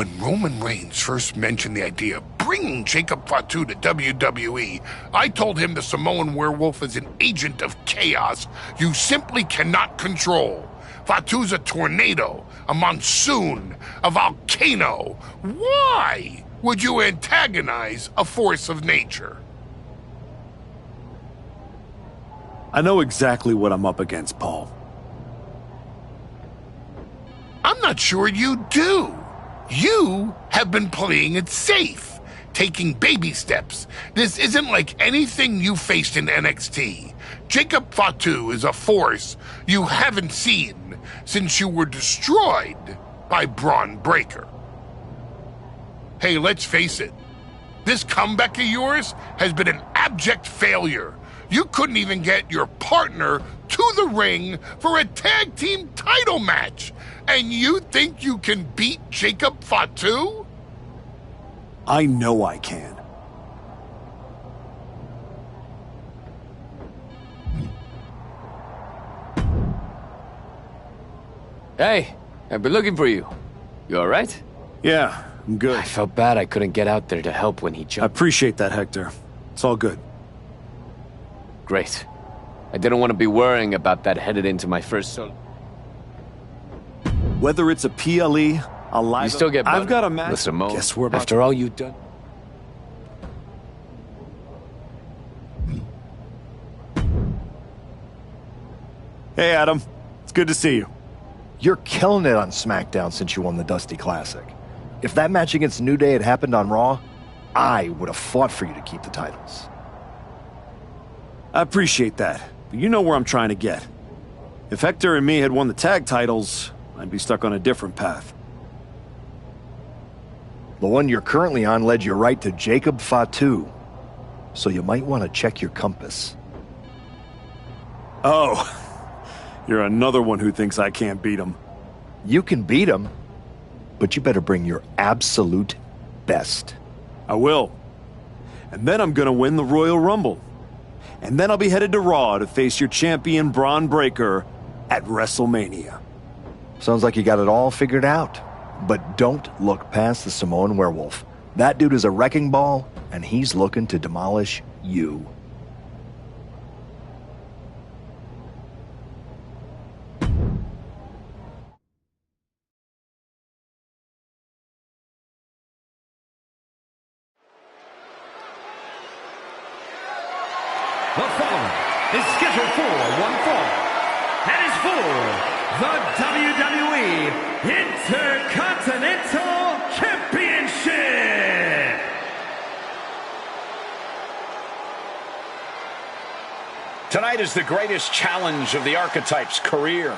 When Roman Reigns first mentioned the idea of bringing Jacob Fatu to WWE, I told him the Samoan werewolf is an agent of chaos you simply cannot control. Fatu's a tornado, a monsoon, a volcano. Why would you antagonize a force of nature? I know exactly what I'm up against, Paul. I'm not sure you do. You have been playing it safe, taking baby steps. This isn't like anything you faced in NXT. Jacob Fatu is a force you haven't seen since you were destroyed by Braun Breaker. Hey, let's face it. This comeback of yours has been an abject failure. You couldn't even get your partner to the ring for a tag team title match. And you think you can beat Jacob Fatu? I know I can. Hey, I've been looking for you. You alright? Yeah, I'm good. I felt bad I couldn't get out there to help when he I jumped. appreciate that, Hector. It's all good. Great. I didn't want to be worrying about that headed into my first solo. Whether it's a PLE, a live... You still get I've butter. got a match. Listen, Mo, Guess we're about... after all you've done... Hey, Adam. It's good to see you. You're killing it on SmackDown since you won the Dusty Classic. If that match against New Day had happened on Raw, I would have fought for you to keep the titles. I appreciate that, but you know where I'm trying to get. If Hector and me had won the tag titles, I'd be stuck on a different path. The one you're currently on led you right to Jacob Fatu, so you might want to check your compass. Oh, you're another one who thinks I can't beat him. You can beat him, but you better bring your absolute best. I will. And then I'm gonna win the Royal Rumble. And then I'll be headed to Raw to face your champion Braun Breaker at WrestleMania. Sounds like you got it all figured out. But don't look past the Samoan werewolf. That dude is a wrecking ball, and he's looking to demolish you. The following is scheduled for one fall and is for the WWE Intercontinental Championship. Tonight is the greatest challenge of the Archetype's career.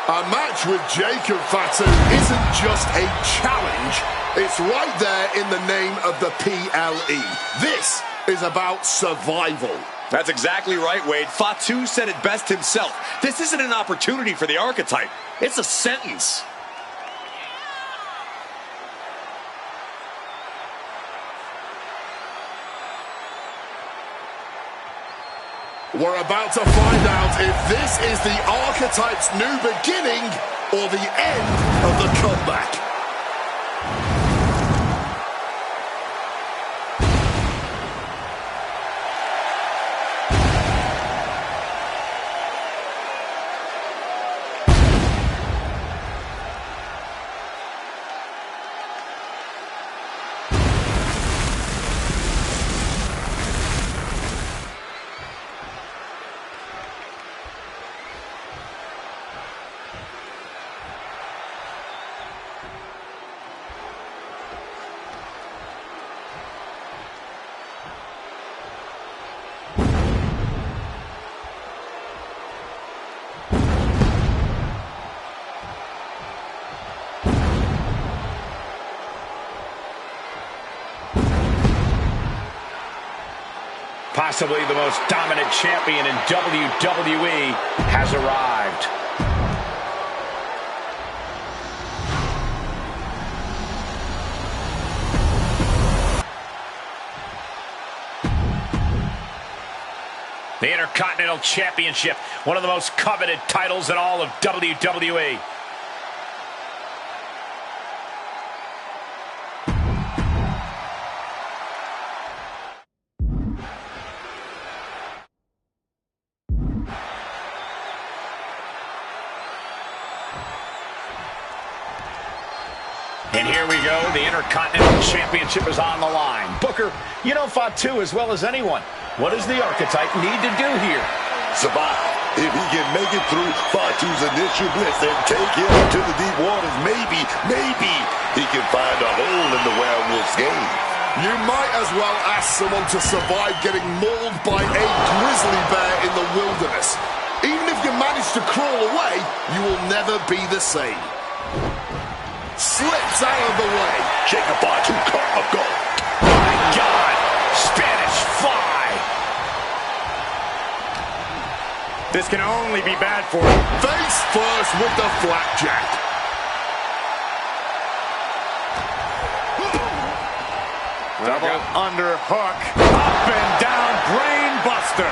A match with Jacob Fatu isn't just a challenge, it's right there in the name of the PLE. This is about survival. That's exactly right, Wade. Fatu said it best himself. This isn't an opportunity for the Archetype. It's a sentence. We're about to find out if this is the Archetype's new beginning or the end of the comeback. possibly the most dominant champion in WWE, has arrived. The Intercontinental Championship, one of the most coveted titles in all of WWE. And here we go, the Intercontinental Championship is on the line. Booker, you know Fatu as well as anyone. What does the Archetype need to do here? Survive. If he can make it through Fatu's initial blitz and take him to the deep waters, maybe he can find a hole in the werewolf's game. You might as well ask someone to survive getting mauled by a grizzly bear in the wilderness. Even if you manage to crawl away, you will never be the same. Slips out of the way. Jacob Fatu caught a goal. My God! Spanish Fly! This can only be bad for him. Face first with the flapjack. Double underhook. Up and down, brain buster.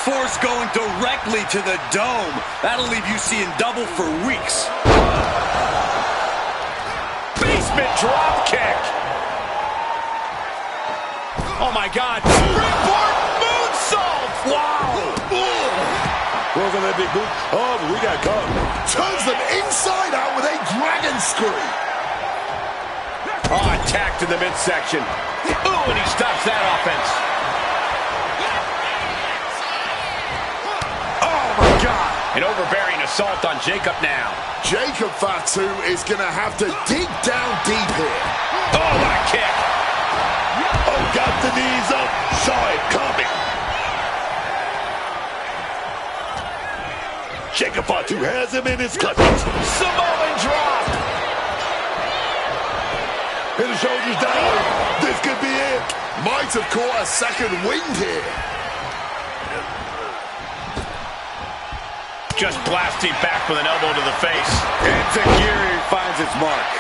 Force going directly to the dome. That'll leave you seeing double for weeks. Basement drop kick. Oh my God. Springboard moonsault. Wow. Goes on that big boot. Oh, but we got caught. Turns them inside out with a dragon screw. Oh, attack to the midsection. Ooh, and he stops that offense. Oh my God. An overbearing assault on Jacob now. Jacob Fatu is going to have to dig down deep here. Oh, what a kick. Oh, got the knees up. Saw it coming. Jacob Fatu has him in his clutches. Samoan drop. And the shoulders down. This could be it. Might have caught a second wind here. Just blasting back with an elbow to the face. And Tajiri finds its mark.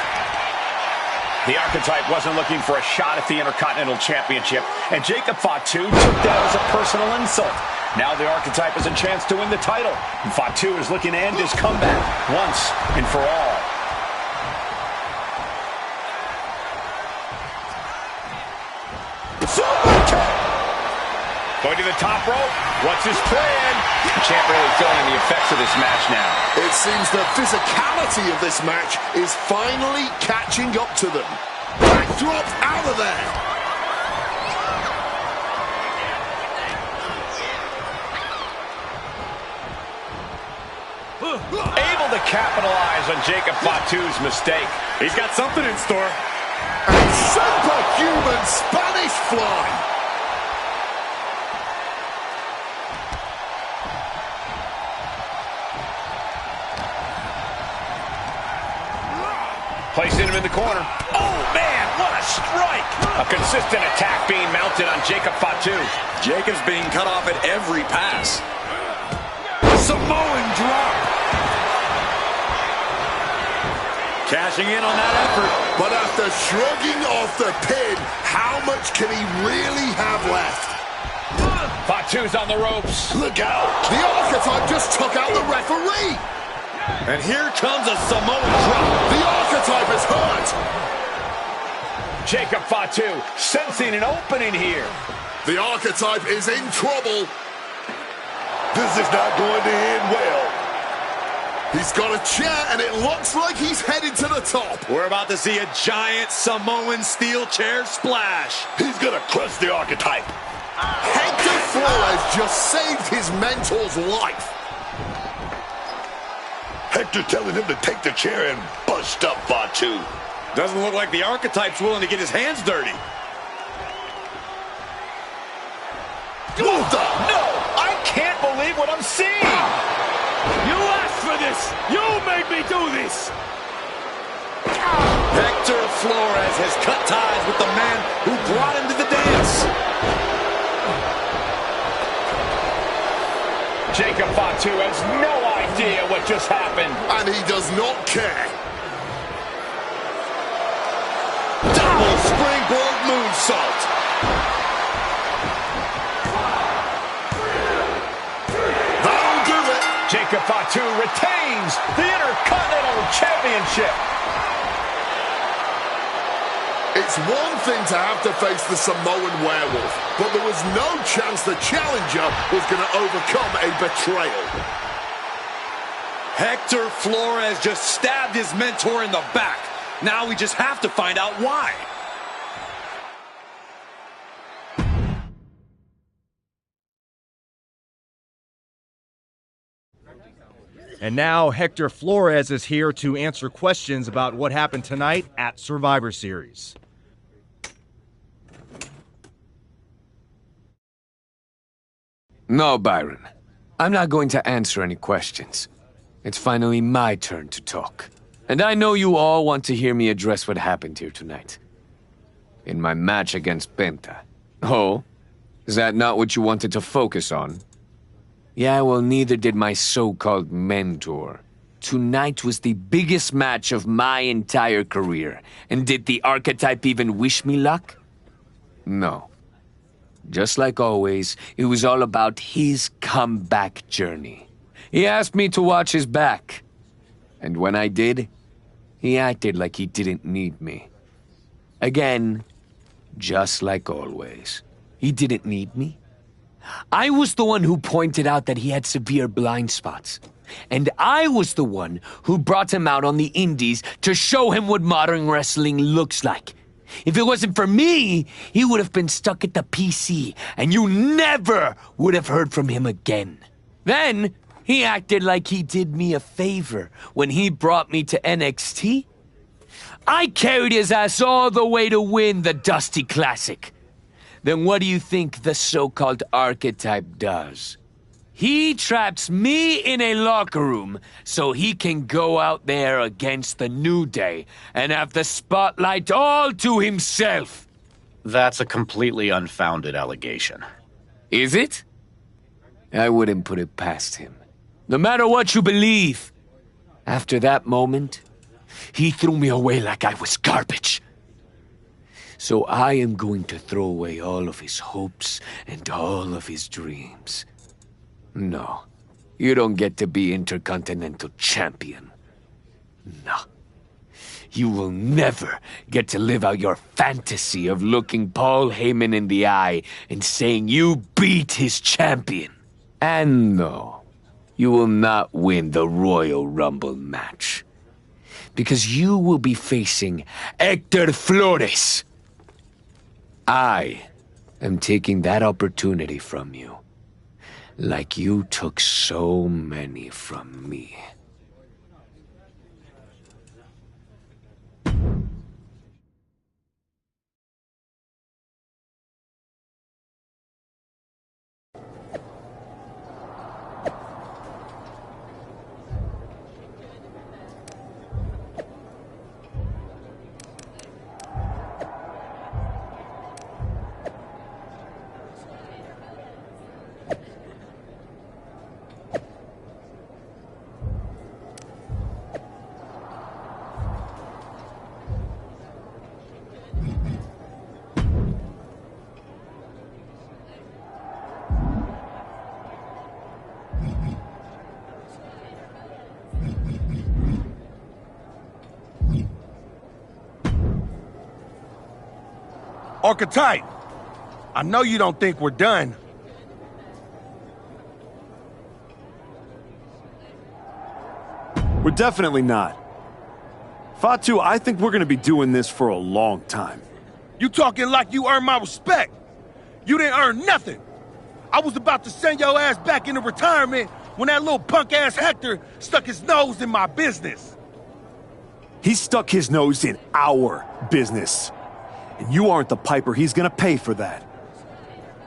The Archetype wasn't looking for a shot at the Intercontinental Championship, and Jacob Fatu took that as a personal insult. Now the Archetype has a chance to win the title, and Fatu is looking to end his comeback once and for all. Going to the top rope. What's his plan? Champ really feeling the effects of this match now. It seems the physicality of this match is finally catching up to them. Backdrop out of there. Able to capitalize on Jacob Fatu's mistake. He's got something in store. And superhuman Spanish Fly. Placing him in the corner. Oh, man, what a strike! A consistent attack being mounted on Jacob Fatu. Jacob's being cut off at every pass. Samoan drop. Cashing in on that effort. But after shrugging off the pin, how much can he really have left? Fatu's on the ropes. Look out. The Archetype just took out the referee. And here comes a Samoan drop. The Archetype is hurt. Jacob Fatu sensing an opening here. The Archetype is in trouble. This is not going to end well. He's got a chair, and it looks like he's headed to the top. We're about to see a giant Samoan steel chair splash. He's going to crush the Archetype. Hector Flores just saved his mentor's life. Hector telling him to take the chair and bust up Fatu. Doesn't look like the Archetype's willing to get his hands dirty. What the? No, I can't believe what I'm seeing. You asked for this! You made me do this! Hector Flores has cut ties with the man who brought him to the dance. Jacob Fatu has no idea what just happened. And he does not care. Double springboard moonsault. That'll do it. Jacob Fatu retains the Intercontinental Championship. It's one thing to have to face the Samoan Werewolf, but there was no chance the challenger was going to overcome a betrayal. Hector Flores just stabbed his mentor in the back. Now we just have to find out why. And now Hector Flores is here to answer questions about what happened tonight at Survivor Series. No, Byron. I'm not going to answer any questions. It's finally my turn to talk. And I know you all want to hear me address what happened here tonight. In my match against Penta. Oh? Is that not what you wanted to focus on? Yeah, well, neither did my so-called mentor. Tonight was the biggest match of my entire career. And did the archetype even wish me luck? No. Just like always, it was all about his comeback journey. He asked me to watch his back. And when I did, he acted like he didn't need me. Again, just like always. He didn't need me. I was the one who pointed out that he had severe blind spots. And I was the one who brought him out on the indies to show him what modern wrestling looks like. If it wasn't for me, he would have been stuck at the PC, and you never would have heard from him again. Then, he acted like he did me a favor when he brought me to NXT. I carried his ass all the way to win the Dusty Classic. Then what do you think the so-called archetype does? He traps me in a locker room so he can go out there against the New Day and have the spotlight all to himself. That's a completely unfounded allegation. Is it? I wouldn't put it past him. No matter what you believe. After that moment, he threw me away like I was garbage. So I am going to throw away all of his hopes and all of his dreams. No, you don't get to be Intercontinental Champion. No. You will never get to live out your fantasy of looking Paul Heyman in the eye and saying you beat his champion. And no, you will not win the Royal Rumble match. Because you will be facing Hector Flores. I am taking that opportunity from you. Like you took so many from me. Archetype, I know you don't think we're done. We're definitely not. Fatu, I think we're gonna be doing this for a long time. You talking like you earned my respect. You didn't earn nothing. I was about to send your ass back into retirement when that little punk-ass Hector stuck his nose in my business. He stuck his nose in our business. And you aren't the piper he's gonna pay for that.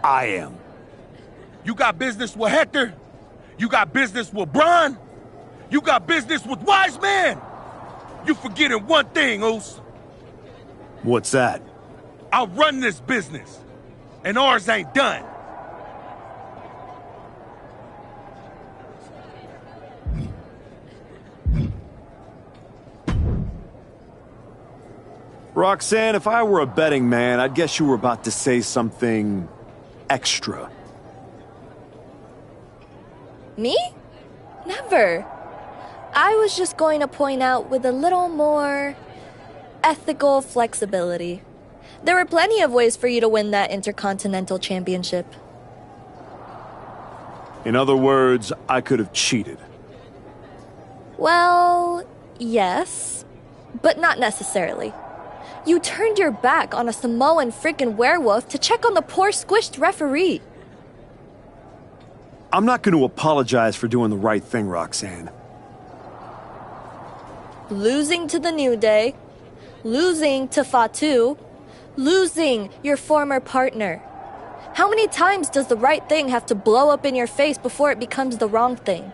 I am. You got business with Hector? You got business with Braun? You got business with Wise Man? You forgetting one thing, Oos. What's that? I run this business, and ours ain't done. Roxanne, if I were a betting man, I'd guess you were about to say something extra. Me? Never. I was just going to point out with a little more ethical flexibility. There were plenty of ways for you to win that Intercontinental Championship. In other words, I could have cheated. Well, yes, but not necessarily. You turned your back on a Samoan freaking werewolf to check on the poor squished referee. I'm not going to apologize for doing the right thing, Roxanne. Losing to the New Day, losing to Fatu, losing your former partner. How many times does the right thing have to blow up in your face before it becomes the wrong thing?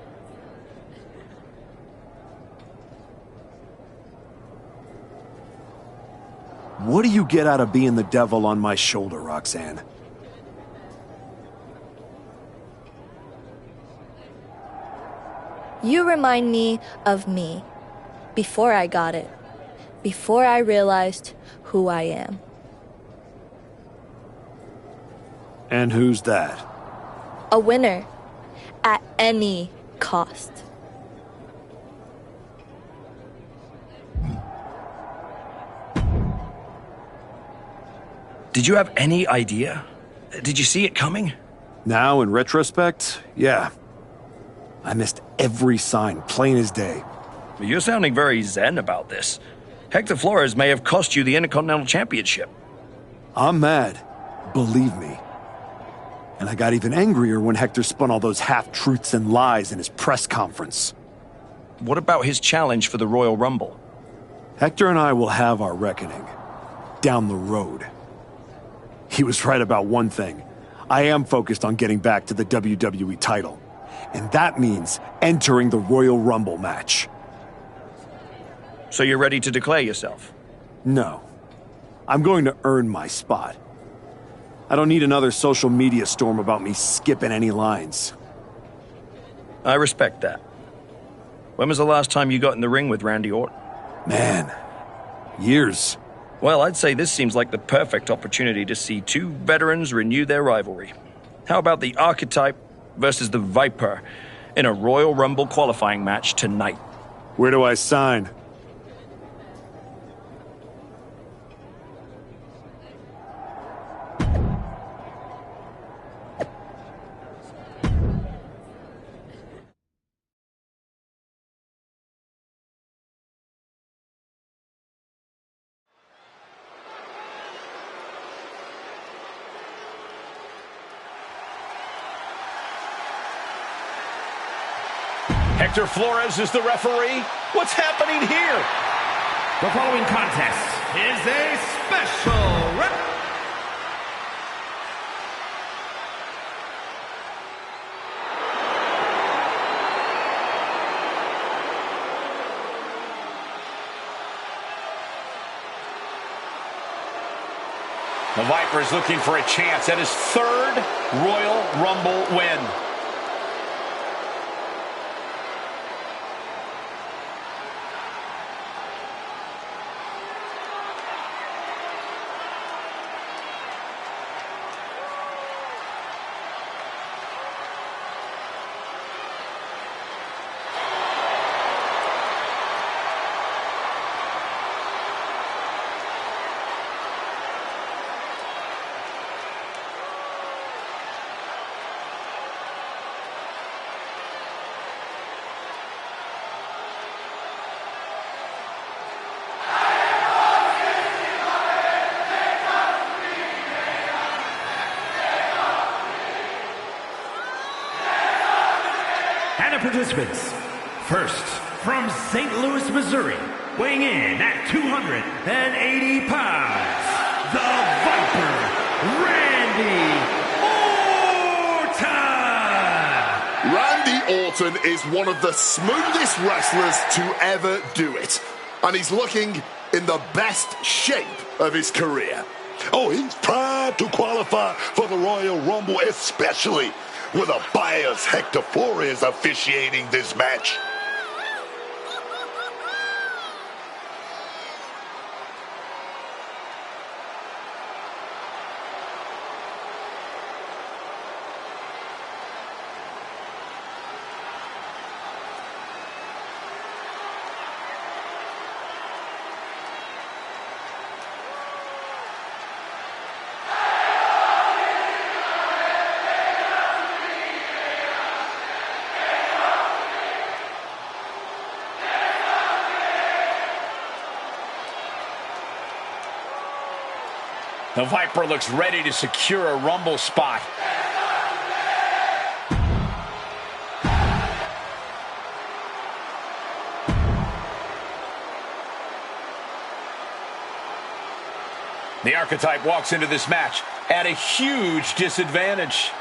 What do you get out of being the devil on my shoulder, Roxanne? You remind me of me. Before I got it. Before I realized who I am. And who's that? A winner. At any cost. Did you have any idea? Did you see it coming? Now, in retrospect, yeah. I missed every sign, plain as day. You're sounding very zen about this. Hector Flores may have cost you the Intercontinental Championship. I'm mad. Believe me. And I got even angrier when Hector spun all those half-truths and lies in his press conference. What about his challenge for the Royal Rumble? Hector and I will have our reckoning. Down the road. He was right about one thing. I am focused on getting back to the WWE title. And that means entering the Royal Rumble match. So you're ready to declare yourself? No. I'm going to earn my spot. I don't need another social media storm about me skipping any lines. I respect that. When was the last time you got in the ring with Randy Orton? Man, years. Well, I'd say this seems like the perfect opportunity to see two veterans renew their rivalry. How about the Archetype versus the Viper in a Royal Rumble qualifying match tonight? Where do I sign? Hector Flores is the referee. What's happening here? The following contest is a special The Viper's looking for a chance at his third Royal Rumble win. And the participants. First, from St. Louis, Missouri, weighing in at 280 pounds, the Viper, Randy Randy Orton! Orton is one of the smoothest wrestlers to ever do it. And he's looking in the best shape of his career. Oh, he's proud to qualify for the Royal Rumble, especially with a biased Hector Flores officiating this match. The Viper looks ready to secure a Rumble spot. The Archetype walks into this match at a huge disadvantage.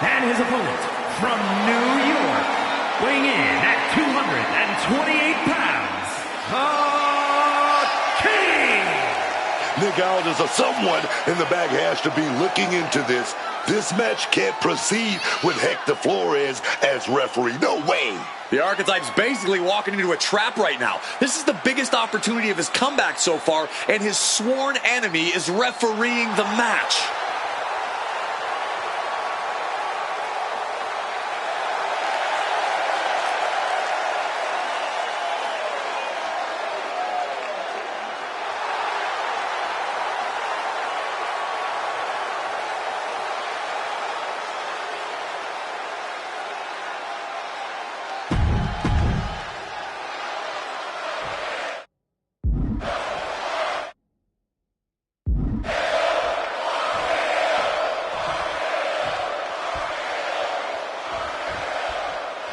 And his opponent from New York, weighing in at 228 pounds, the King! Nick Aldis or someone in the back has to be looking into this. This match can't proceed with Hector Flores as referee. No way. The Archetype's basically walking into a trap right now. This is the biggest opportunity of his comeback so far, and his sworn enemy is refereeing the match.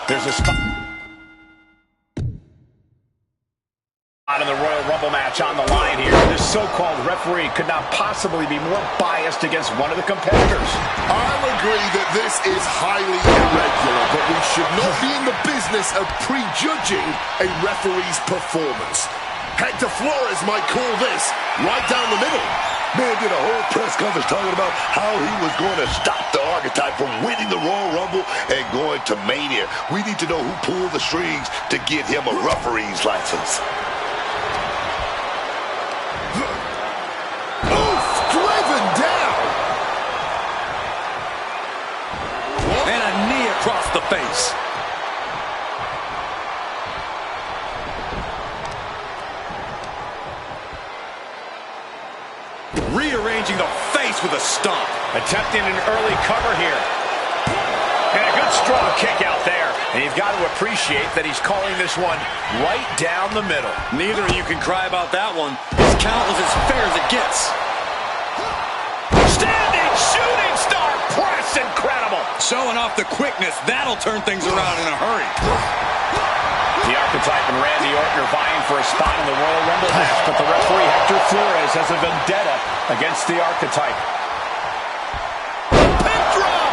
There's a spot in the Royal Rumble match on the line here. This so-called referee could not possibly be more biased against one of the competitors. I'll agree that this is highly irregular, but we should not be in the business of prejudging a referee's performance. Hector Flores might call this right down the middle. Man did a whole press conference talking about how he was going to stop the Archetype from winning the Royal Rumble and going to Mania. We need to know who pulled the strings to get him a referee's license. Oof, driven down. And a knee across the face. Rearranging the face with a stomp. Attempting an early cover here. And a good strong kick out there. And you've got to appreciate that he's calling this one right down the middle. Neither of you can cry about that one. His count was as fair as it gets. Standing shooting star press. Incredible. Showing off the quickness. That'll turn things around in a hurry. The Archetype and Randy Orton are vying for a spot in the Royal Rumble match, but the referee Hector Flores has a vendetta against the Archetype. Pin drop!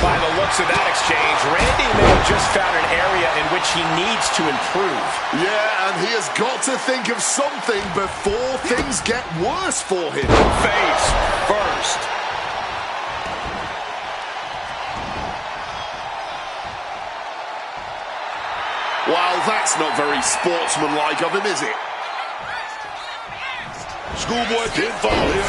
By the looks of that exchange, Randy may have just found an area in which he needs to improve. Yeah, and he has got to think of something before things get worse for him. Face first. Well, that's not very sportsmanlike of him, is it? Schoolboy pinfall here.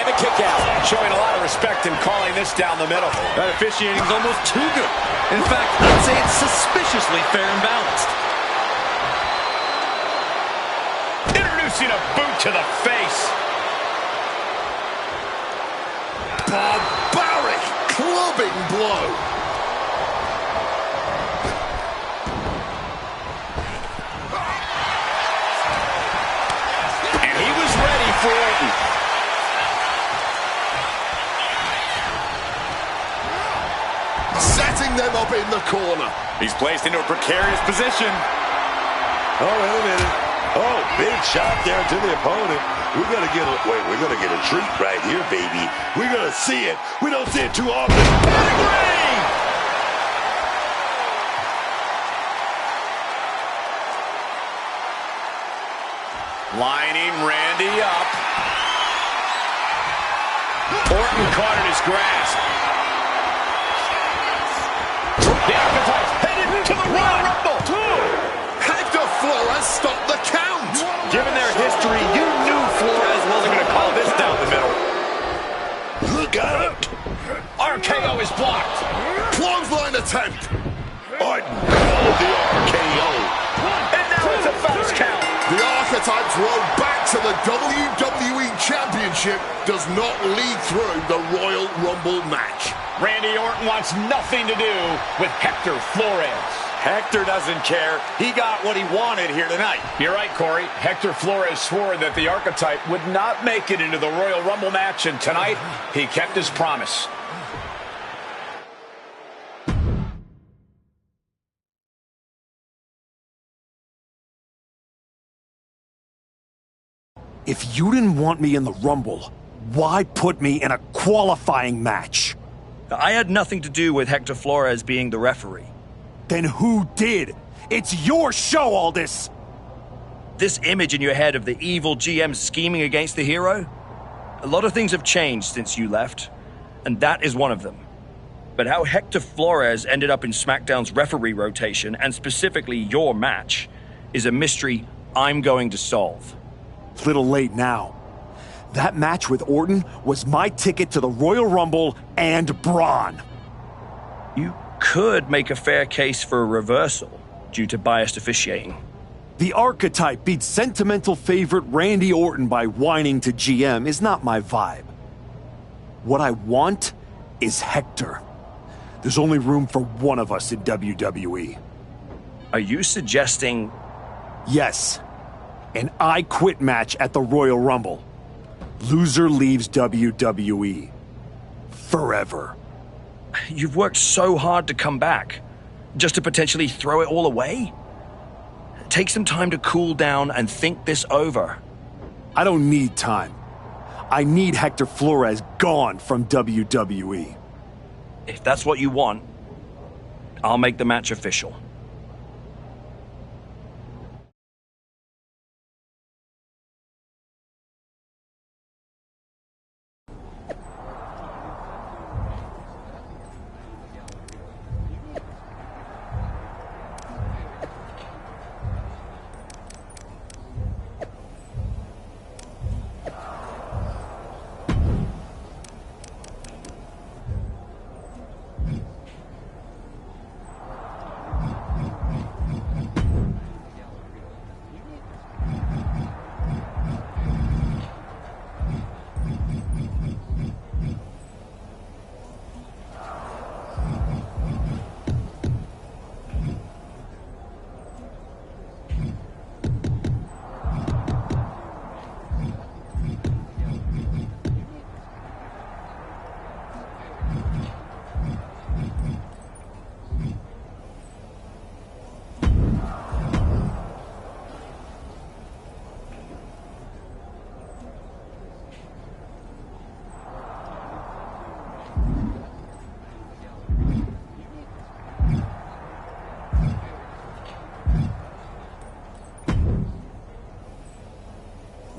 And a kick out. Showing a lot of respect in calling this down the middle. That officiating's almost too good. In fact, I'd say it's suspiciously fair and balanced. Introducing a boot to the face. Barbaric clubbing blow. For Orton. Setting them up in the corner. He's placed into a precarious position. Oh, wait a minute. Oh, big shot there to the opponent. We're gonna get a treat right here, baby. We're gonna see it. We don't see it too often. Lining Randy up. Orton caught in his grasp. The Archetype headed to the Royal Rumble. Hector Flores stopped the count. Given their history, you knew Flores wasn't going to call this down the middle. Look out. RKO is blocked. attempt. Orton called the RKO. And now it's a fast count. The Archetype's road back to the WWE Championship does not lead through the Royal Rumble match. Randy Orton wants nothing to do with Hector Flores. Hector doesn't care. He got what he wanted here tonight. You're right, Corey. Hector Flores swore that the Archetype would not make it into the Royal Rumble match, and tonight he kept his promise. If you didn't want me in the Rumble, why put me in a qualifying match? I had nothing to do with Hector Flores being the referee. Then who did? It's your show, Aldis! This image in your head of the evil GM scheming against the hero? A lot of things have changed since you left, and that is one of them. But how Hector Flores ended up in SmackDown's referee rotation, and specifically your match, is a mystery I'm going to solve. It's a little late now. That match with Orton was my ticket to the Royal Rumble and Braun. You could make a fair case for a reversal due to biased officiating. The Archetype beat sentimental favorite Randy Orton by whining to GM is not my vibe. What I want is Hector. There's only room for one of us in WWE. Are you suggesting... Yes. An I Quit match at the Royal Rumble. Loser leaves WWE. Forever. You've worked so hard to come back, just to potentially throw it all away? Take some time to cool down and think this over. I don't need time. I need Hector Flores gone from WWE. If that's what you want, I'll make the match official.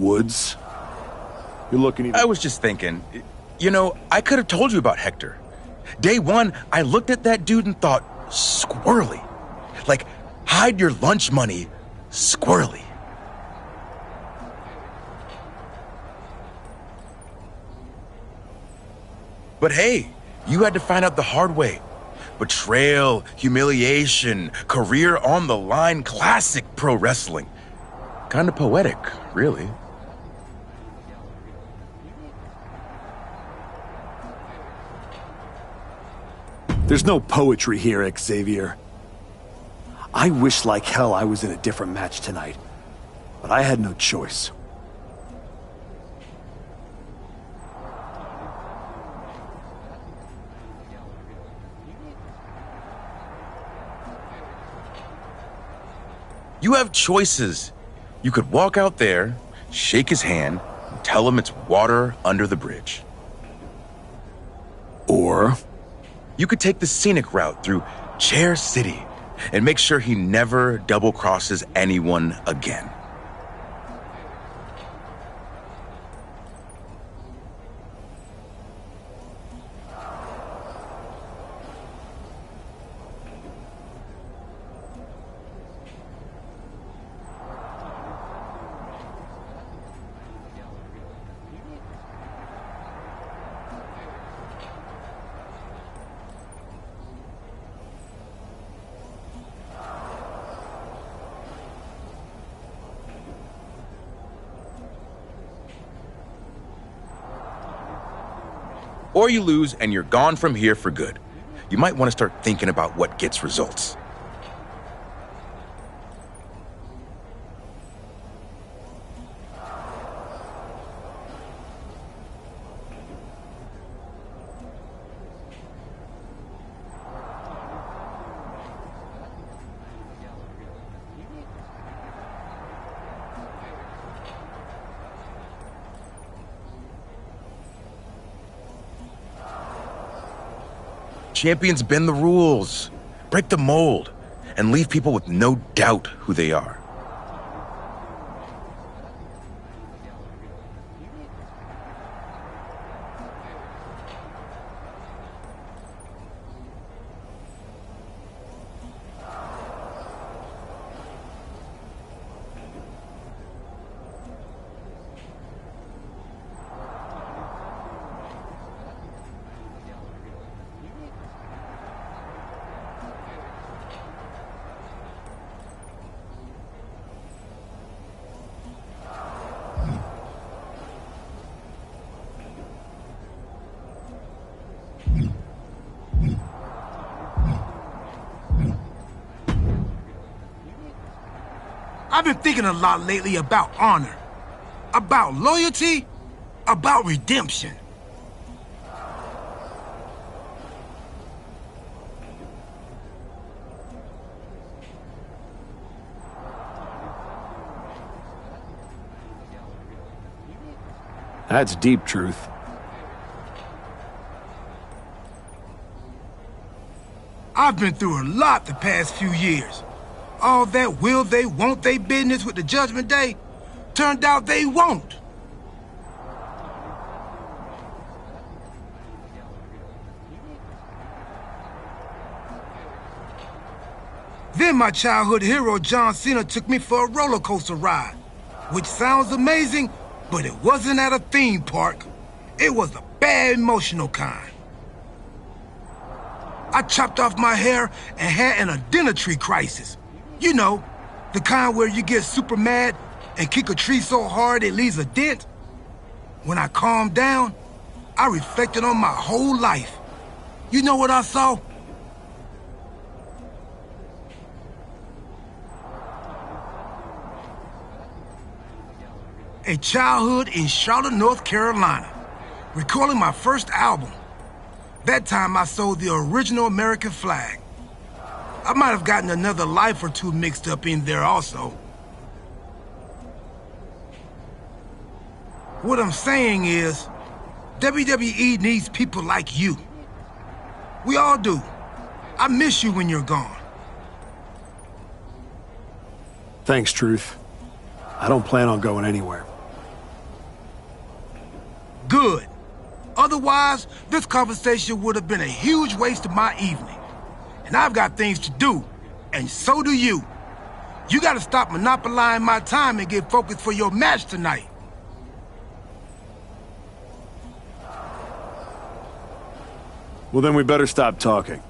Woods? You're looking even... I was just thinking, you know, I could have told you about Hector. Day one, I looked at that dude and thought, squirrely. Like, hide your lunch money, squirrely. But hey, you had to find out the hard way. Betrayal, humiliation, career on the line, classic pro wrestling. Kind of poetic, really. There's no poetry here, Xavier. I wish like hell I was in a different match tonight, but I had no choice. You have choices. You could walk out there, shake his hand, and tell him it's water under the bridge. Or you could take the scenic route through Chair City and make sure he never double-crosses anyone again. Or you lose and you're gone from here for good. You might want to start thinking about what gets results. Champions bend the rules, break the mold, and leave people with no doubt who they are. I've been thinking a lot lately about honor, about loyalty, about redemption. That's deep, Truth. I've been through a lot the past few years. All that will they, won't they business with the Judgment Day turned out they won't. Then my childhood hero John Cena took me for a roller coaster ride, which sounds amazing, but it wasn't at a theme park. It was the bad emotional kind. I chopped off my hair and had an identity crisis. You know, the kind where you get super mad and kick a tree so hard it leaves a dent. When I calmed down, I reflected on my whole life. You know what I saw? A childhood in Charlotte, North Carolina, recalling my first album. That time I sold the original American flag. I might have gotten another life or two mixed up in there also. What I'm saying is, WWE needs people like you. We all do. I miss you when you're gone. Thanks, Truth. I don't plan on going anywhere. Good. Otherwise, this conversation would have been a huge waste of my evening. And I've got things to do, and so do you. You gotta stop monopolizing my time and get focused for your match tonight. Well, then we better stop talking.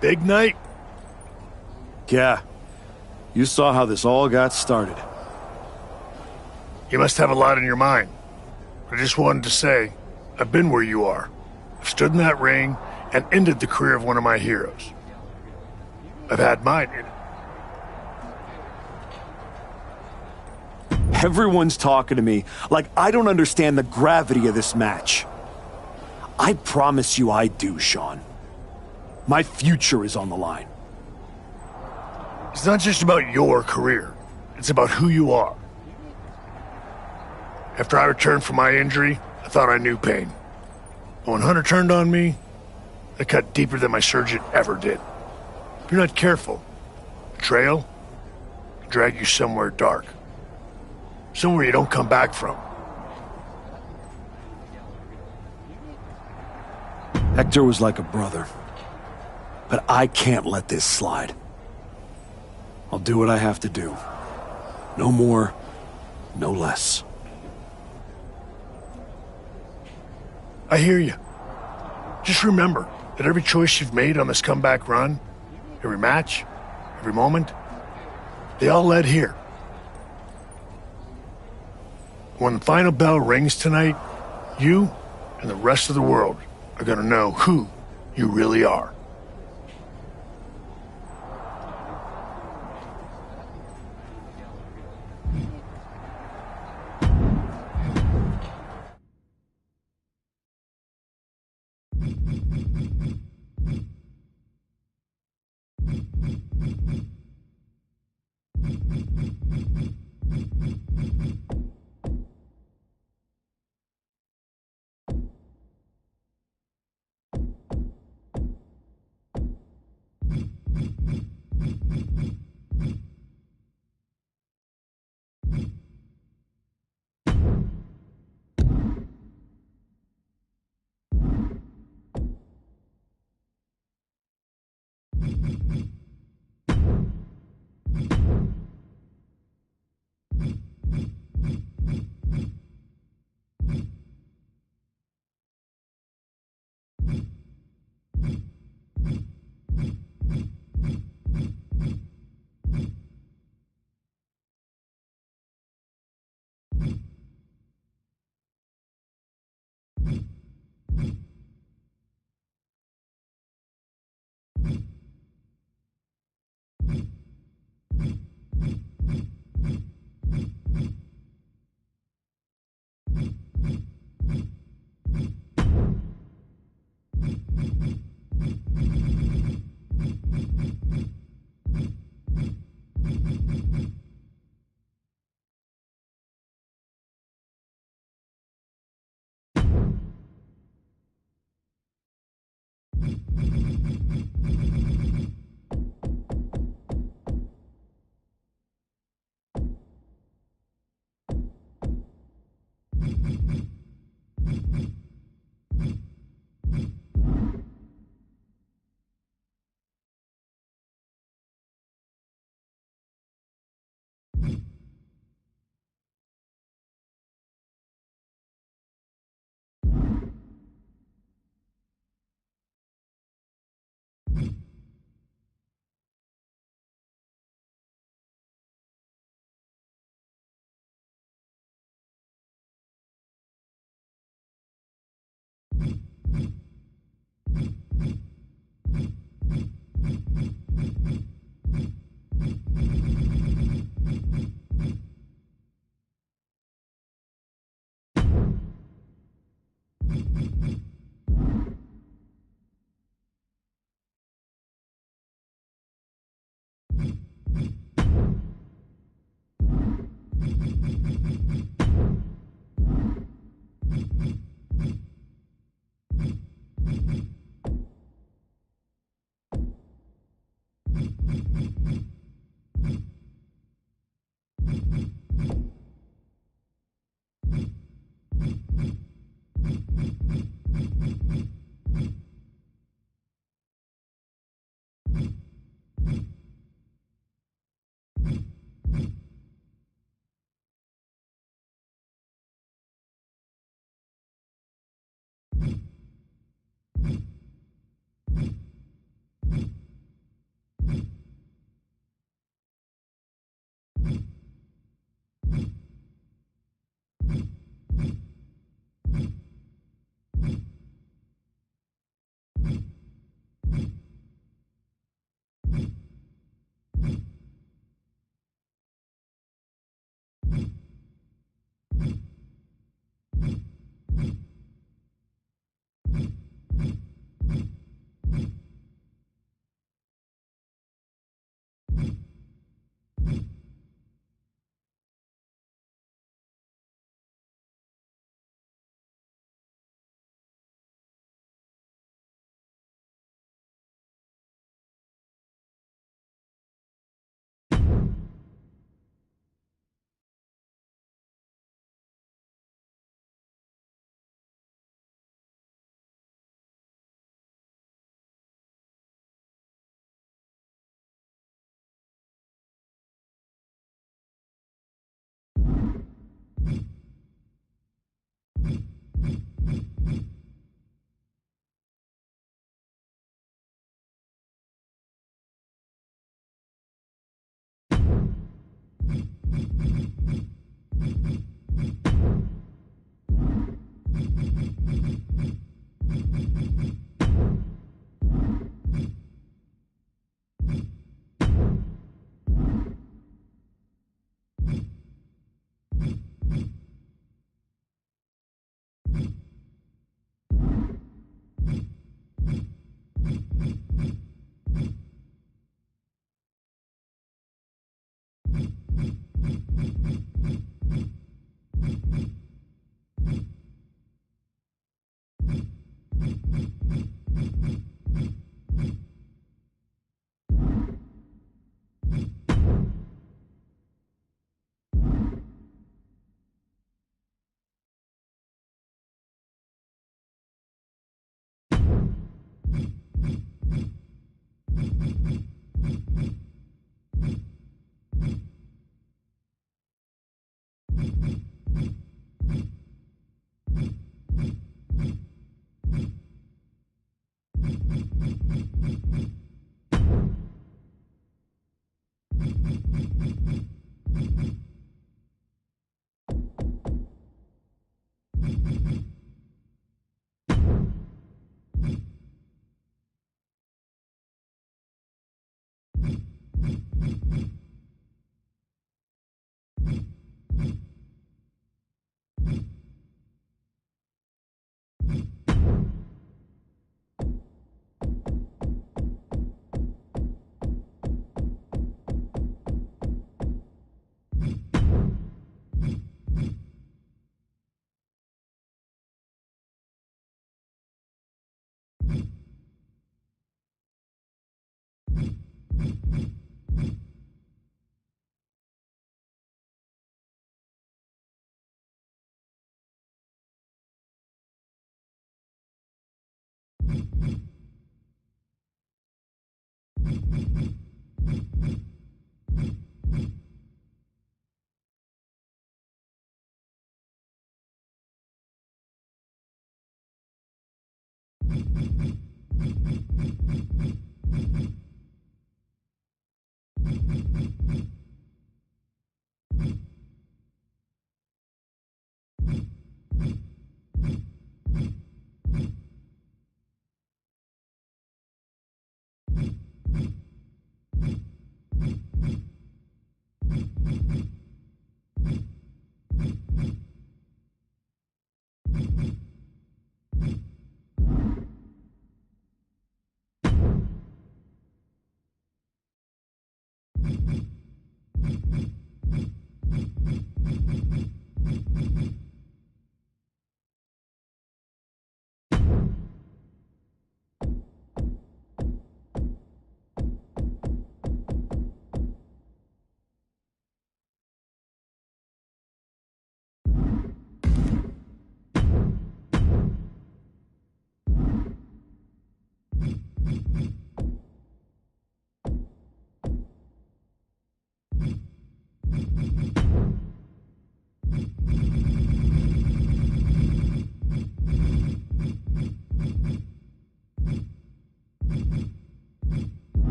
Big night? Yeah. You saw how this all got started. You must have a lot in your mind. I just wanted to say, I've been where you are. I've stood in that ring and ended the career of one of my heroes. I've had mine in it. Everyone's talking to me like I don't understand the gravity of this match. I promise you I do, Sean. My future is on the line. It's not just about your career. It's about who you are. After I returned from my injury, I thought I knew pain. But when Hunter turned on me, it cut deeper than my surgeon ever did. If you're not careful, betrayal can drag you somewhere dark. Somewhere you don't come back from. Hector was like a brother. But I can't let this slide. I'll do what I have to do. No more, no less. I hear you. Just remember that every choice you've made on this comeback run every match, every moment, they all led here. When the final bell rings tonight, you and the rest of the world are going to know who you really are.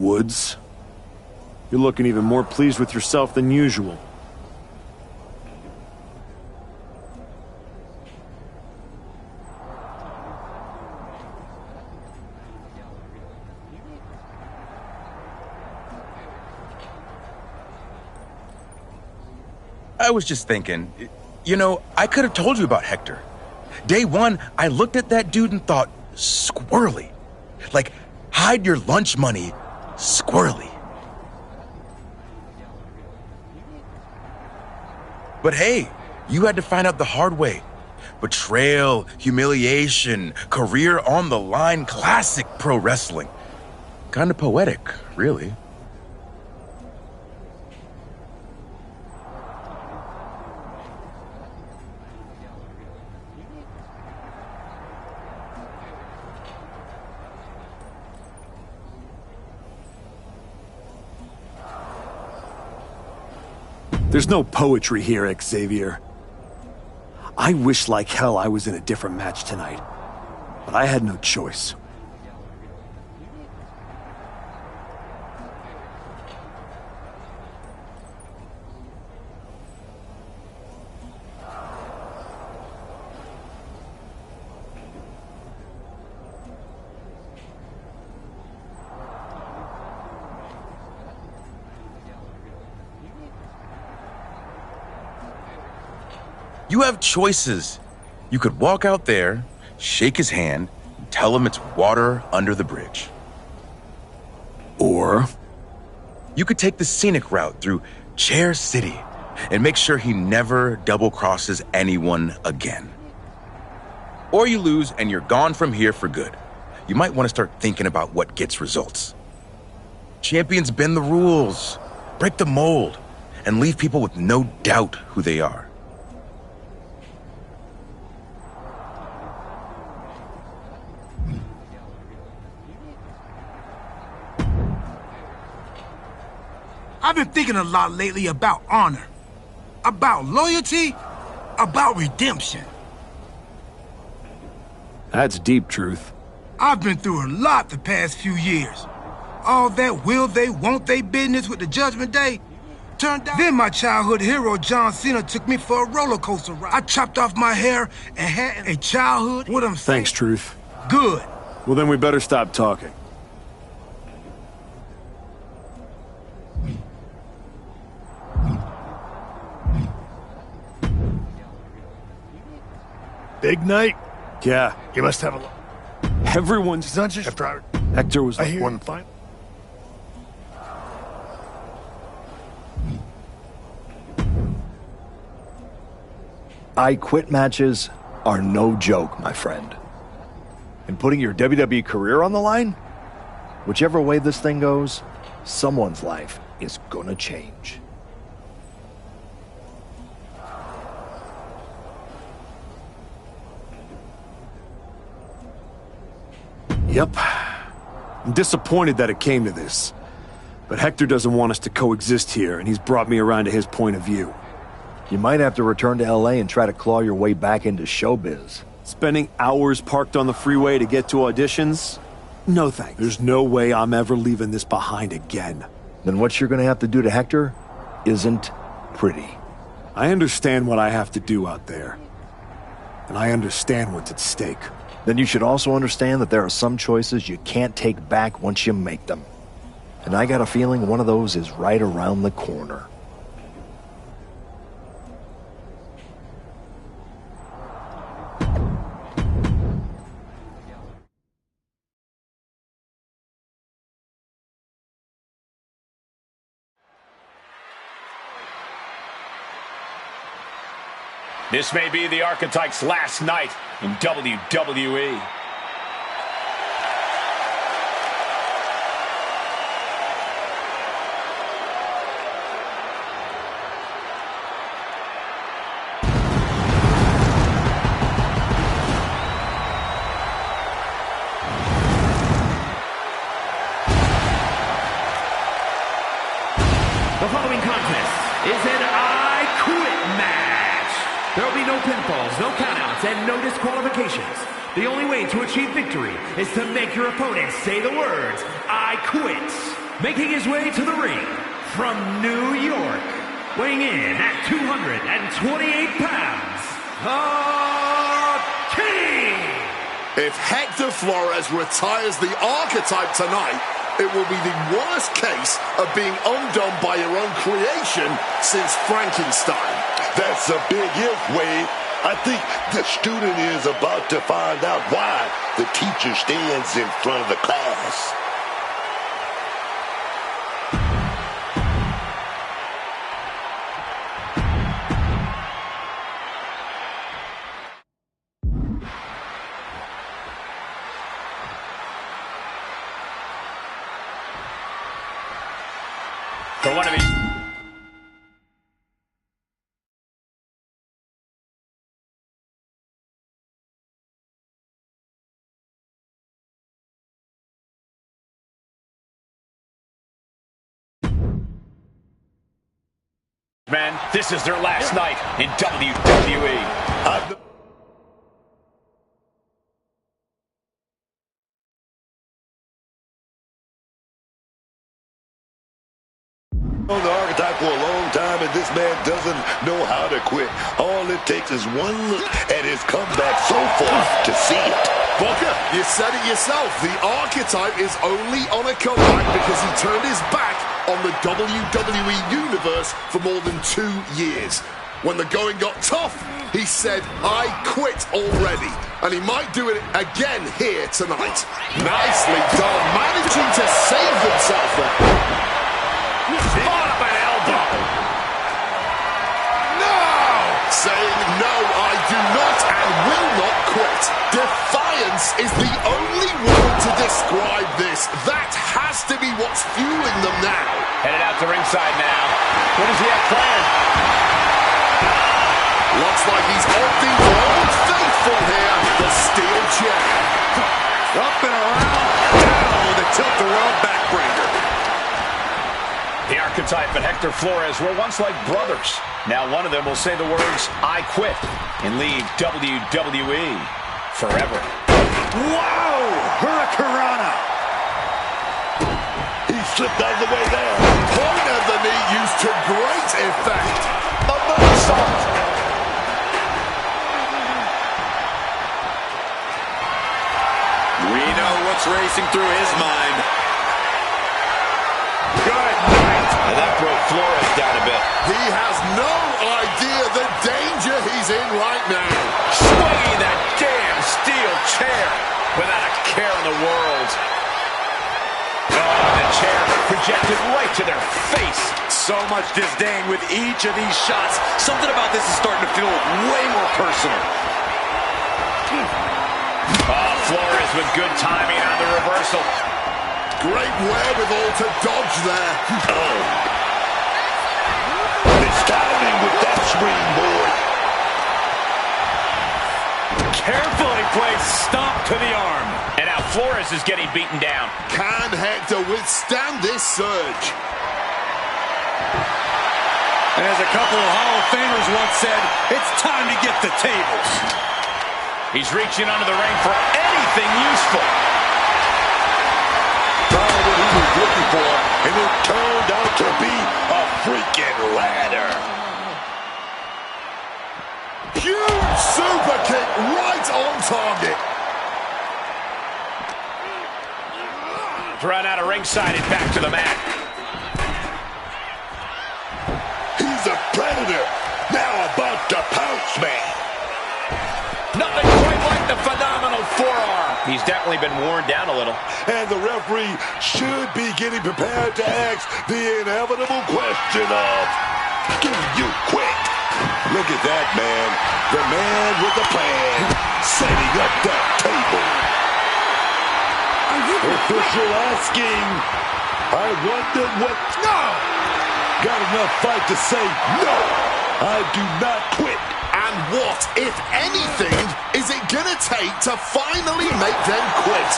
Woods, you're looking even more pleased with yourself than usual. I was just thinking, you know, I could have told you about Hector. Day one, I looked at that dude and thought, squirrely. Like, hide your lunch money, squirrely. But hey, you had to find out the hard way. Betrayal, humiliation, career on the line, classic pro wrestling. Kind of poetic, really. There's no poetry here, Xavier. I wish like hell I was in a different match tonight, but I had no choice. You have choices. You could walk out there, shake his hand, and tell him it's water under the bridge. Or you could take the scenic route through Chair City and make sure he never double-crosses anyone again. Or you lose and you're gone from here for good. You might want to start thinking about what gets results. Champions bend the rules, break the mold, and leave people with no doubt who they are. I've been thinking a lot lately about honor, about loyalty, about redemption. That's deep, Truth. I've been through a lot the past few years. All that will they, won't they business with the Judgment Day turned out. Then my childhood hero, John Cena, took me for a roller coaster ride. I chopped off my hair and had a childhood. What I'm saying? Thanks, Truth. Good. Well, then we better stop talking. Big night? Yeah. You must have a lot. Everyone's not just after Hector was I like hear one you. Fine. I quit matches are no joke, my friend. And putting your WWE career on the line? Whichever way this thing goes, someone's life is gonna change. Yep. I'm disappointed that it came to this. But Hector doesn't want us to coexist here, and he's brought me around to his point of view. You might have to return to LA and try to claw your way back into showbiz. Spending hours parked on the freeway to get to auditions? No thanks. There's no way I'm ever leaving this behind again. Then what you're gonna have to do to Hector isn't pretty. I understand what I have to do out there. And I understand what's at stake. Then you should also understand that there are some choices you can't take back once you make them. And I got a feeling one of those is right around the corner. This may be the Archetype's last night in WWE. The following contest is an I Quit match. There will be no pinfalls, no countouts, and no disqualifications. The only way to achieve victory is to make your opponent say the words, I quit. Making his way to the ring from New York, weighing in at 228 pounds, the King! If Hector Flores retires the Archetype tonight, it will be the worst case of being undone by your own creation since Frankenstein. That's a big if, Wade. I think the student is about to find out why the teacher stands in front of the class. For one of these Men, this is their last night in WWE. On the Archetype for a long time, and this man doesn't know how to quit. All it takes is one look at his comeback so far to see it. Booker, you said it yourself. The Archetype is only on a comeback because he turned his back on the WWE Universe for more than 2 years. When the going got tough, he said, I quit already. And he might do it again here tonight. Nicely done, managing to save himself there. Spot up an elbow. No! Saying, no, I do not and will not quit. Defiance is the only word to describe this. That has to be what's fueling them now. Headed out to ringside now. What does he have planned? Looks like he's opting for Old Faithful here. The steel chair. Up and around. Down with a tilt-the-world backbreaker. The Archetype and Hector Flores were once like brothers. Now one of them will say the words, I quit, and leave WWE forever. Wow! Hurricanrana! He slipped out of the way there. Point of the knee used to great effect. A moonsault! We know what's racing through his mind. Good night. And that broke Flores down a bit. He has no idea the danger he's in right now. Swinging that damn steel chair without a care in the world. Oh, the chair projected right to their face. So much disdain with each of these shots. Something about this is starting to feel way more personal. Oh, Flores with good timing on the reversal. Great wherewithal to dodge there. Oh. It's timing with that springboard. Carefully placed stomp to the arm. And now Flores is getting beaten down. Can Hector withstand this surge? As a couple of Hall of Famers once said, it's time to get the tables. He's reaching under the ring for anything useful. Found what he was looking for, and it turned out to be a freaking ladder. Huge super kick right on target. Thrown out of ringside and back to the mat. He's a predator, now about to pounce me. Nothing quite like the phenomenal forearm. He's definitely been worn down a little. And the referee should be getting prepared to ask the inevitable question of, do you quit? Look at that, man. The man with the plan, setting up that table. Official asking, I wonder what... No! Got enough fight to say, no, I do not quit. And what, if anything, is it gonna take to finally make them quit?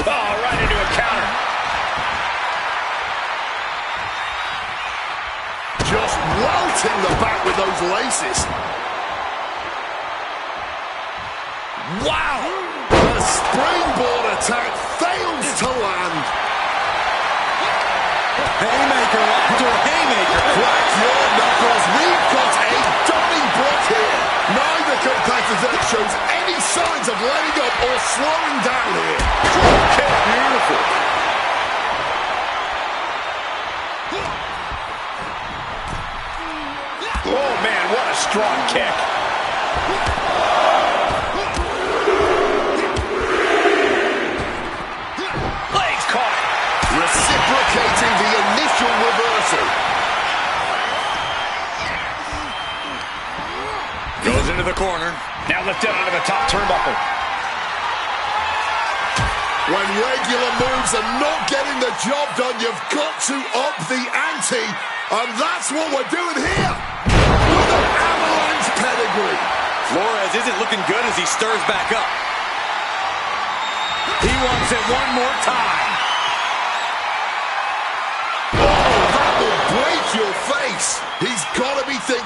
Oh, right into a counter. Just welting the back with those laces. Wow! The springboard attack fails to land. Haymaker after haymaker. Crack your knuckles. We've got a Donnybrook here. Neither competitor shows any signs of letting up or slowing down here. Okay, beautiful. Oh, man, what a strong kick. Legs caught. Reciprocating the initial reversal. Goes into the corner. Now lifted onto the top turnbuckle. When regular moves are not getting the job done, you've got to up the ante. And that's what we're doing here. With an avalanche pedigree. Flores isn't looking good as he stirs back up. He wants it one more time. Oh,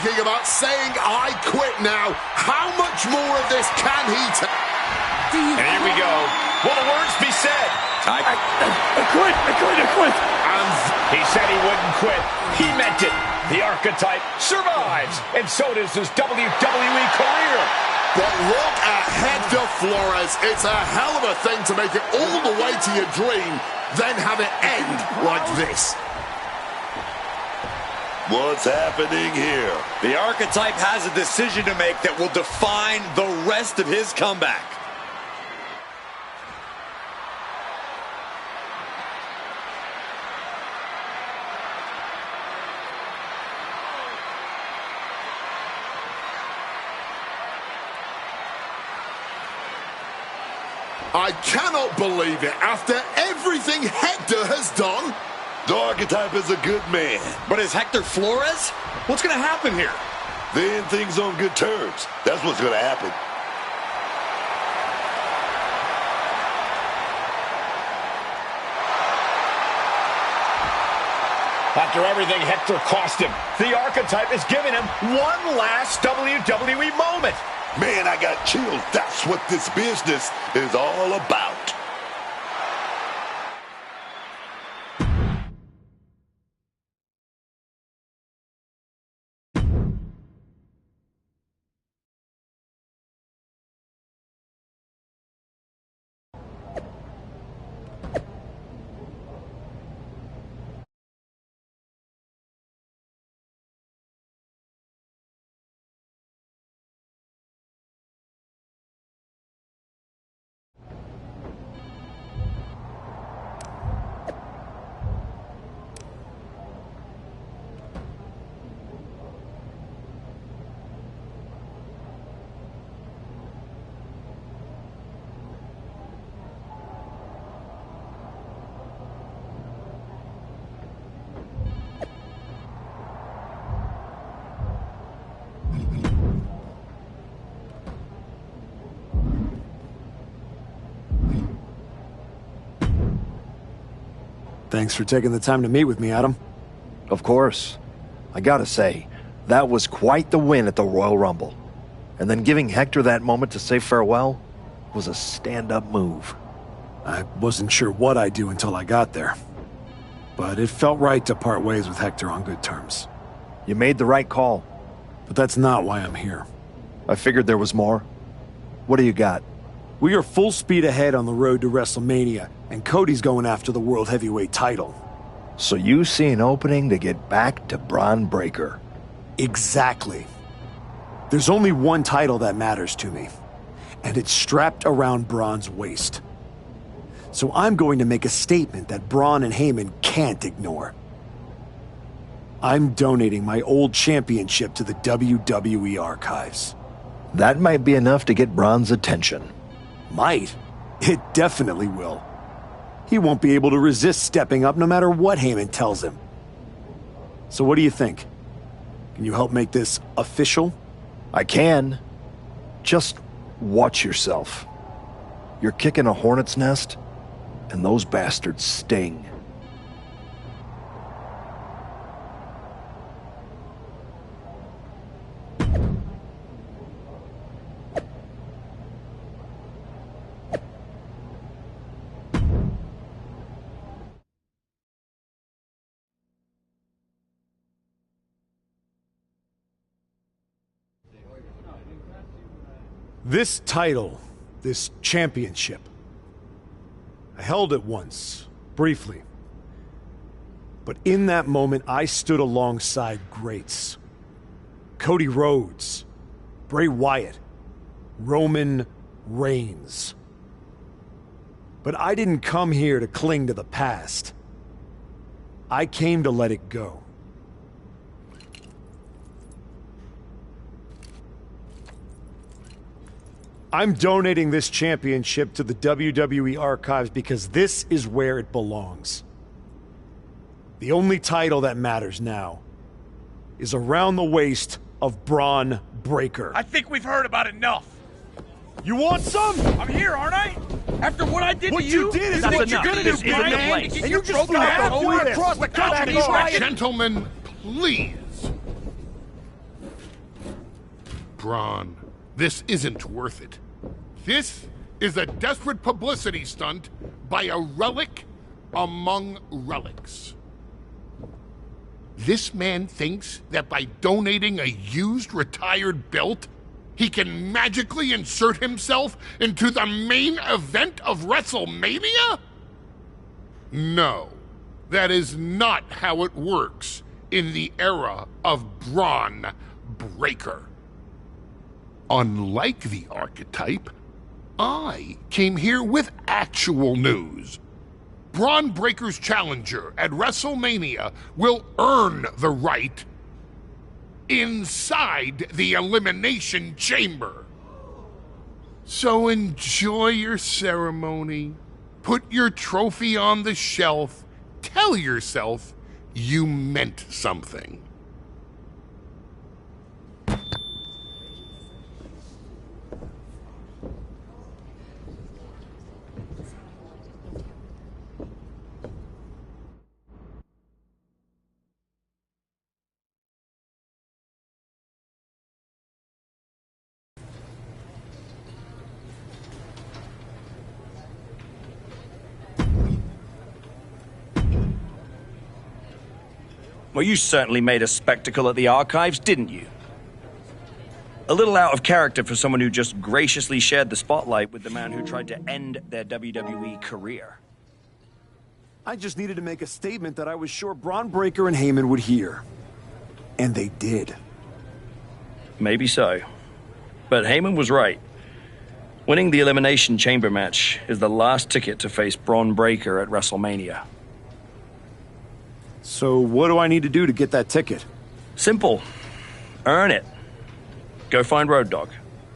thinking about saying I quit now. How much more of this can he take? And here we go. Will the words be said? I quit. And he said he wouldn't quit. He meant it. The Archetype survives, and so does his WWE career. But look at Hector Flores. It's a hell of a thing to make it all the way to your dream, then have it end like this. What's happening here? The Archetype has a decision to make that will define the rest of his comeback. I cannot believe it. After everything Hector has done, The Archetype is a good man. But is Hector Flores? What's going to happen here? They end things on good terms. That's what's going to happen. After everything Hector cost him, the Archetype is giving him one last WWE moment. Man, I got chills. That's what this business is all about. Thanks for taking the time to meet with me, Adam. Of course. I gotta say, that was quite the win at the Royal Rumble. And then giving Hector that moment to say farewell was a stand-up move. I wasn't sure what I'd do until I got there. But it felt right to part ways with Hector on good terms. You made the right call. But that's not why I'm here. I figured there was more. What do you got? We are full speed ahead on the road to WrestleMania, and Cody's going after the World Heavyweight title. So you see an opening to get back to Bron Breakker. Exactly. There's only one title that matters to me, and it's strapped around Bron's waist. So I'm going to make a statement that Braun and Heyman can't ignore. I'm donating my old championship to the WWE archives. That might be enough to get Braun's attention. Might. It definitely will. He won't be able to resist stepping up no matter what Heyman tells him. So what do you think? Can you help make this official? I can. Just watch yourself. You're kicking a hornet's nest, and those bastards sting. This title, this championship, I held it once, briefly. But in that moment, I stood alongside greats. Cody Rhodes, Bray Wyatt, Roman Reigns. But I didn't come here to cling to the past. I came to let it go. I'm donating this championship to the WWE archives because this is where it belongs. The only title that matters now is around the waist of Bron Breakker. I think we've heard about enough. You want some? I'm here, aren't I? After what I did What to you, you did is what what you're you're gonna gonna do, do, Brian. Brian. And And you you just just broke have all the to way do this. across the Come country. back on. Brian. Gentlemen, please. Braun, this isn't worth it. This is a desperate publicity stunt by a relic among relics. This man thinks that by donating a used retired belt, he can magically insert himself into the main event of WrestleMania? No, that is not how it works in the era of Braun Breaker. Unlike the archetype, I came here with actual news. Braun Breaker's challenger at WrestleMania will earn the right inside the Elimination Chamber. So enjoy your ceremony, put your trophy on the shelf, tell yourself you meant something. Well, you certainly made a spectacle at the archives, didn't you? A little out of character for someone who just graciously shared the spotlight with the man who tried to end their WWE career. I just needed to make a statement that I was sure Braun Breaker and Heyman would hear. And they did. Maybe so. But Heyman was right. Winning the Elimination Chamber match is the last ticket to face Braun Breaker at WrestleMania. So what do I need to do to get that ticket? Simple. Earn it. Go find Road Dogg.